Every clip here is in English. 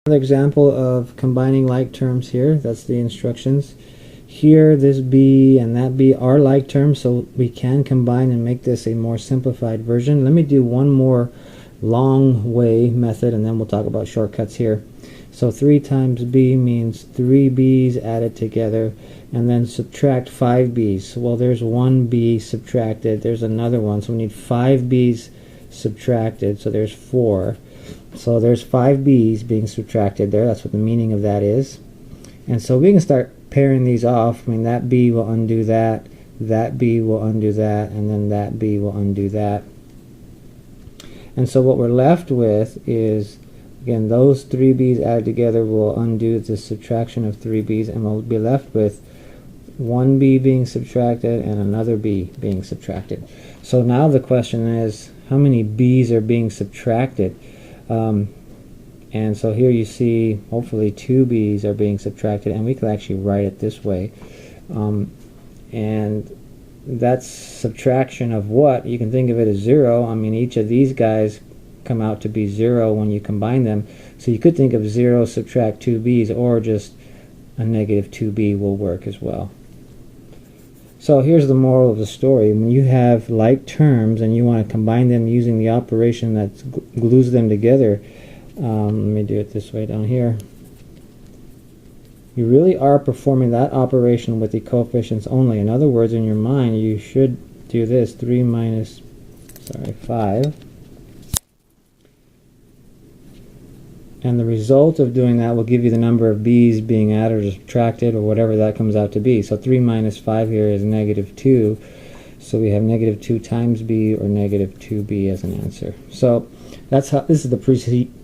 Another example of combining like terms here. That's the instructions. Here, this b and that b are like terms, so we can combine and make this a more simplified version. Let me do one more long way method, and then we'll talk about shortcuts here. So 3 times b means 3 b's added together, and then subtract 5 b's. Well, there's 1 b subtracted. There's another one, so we need 5 b's subtracted, so there's 4. So there's 5 b's being subtracted there. That's what the meaning of that is. And so we can start pairing these off. I mean, that b will undo that, that b will undo that, and then that b will undo that. And so what we're left with is, again, those 3 b's added together will undo the subtraction of 3 b's, and we'll be left with 1 b being subtracted and another b being subtracted. So now the question is, how many b's are being subtracted? And so here you see, hopefully 2 b's are being subtracted, and we could actually write it this way. And that's subtraction of what? You can think of it as 0. I mean, each of these guys come out to be 0 when you combine them. So you could think of 0 subtract 2 b's, or just a negative 2b will work as well. So here's the moral of the story. When you have like terms and you want to combine them using the operation that glues them together, let me do it this way down here. You really are performing that operation with the coefficients only. In other words, in your mind, you should do this: 3 minus 5. And the result of doing that will give you the number of b's being added or subtracted, or whatever that comes out to be. So 3 minus 5 here is negative 2. So we have negative 2 times b, or negative 2b as an answer. So that's how, this is the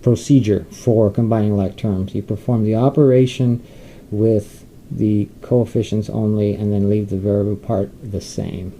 procedure for combining like terms. You perform the operation with the coefficients only, and then leave the variable part the same.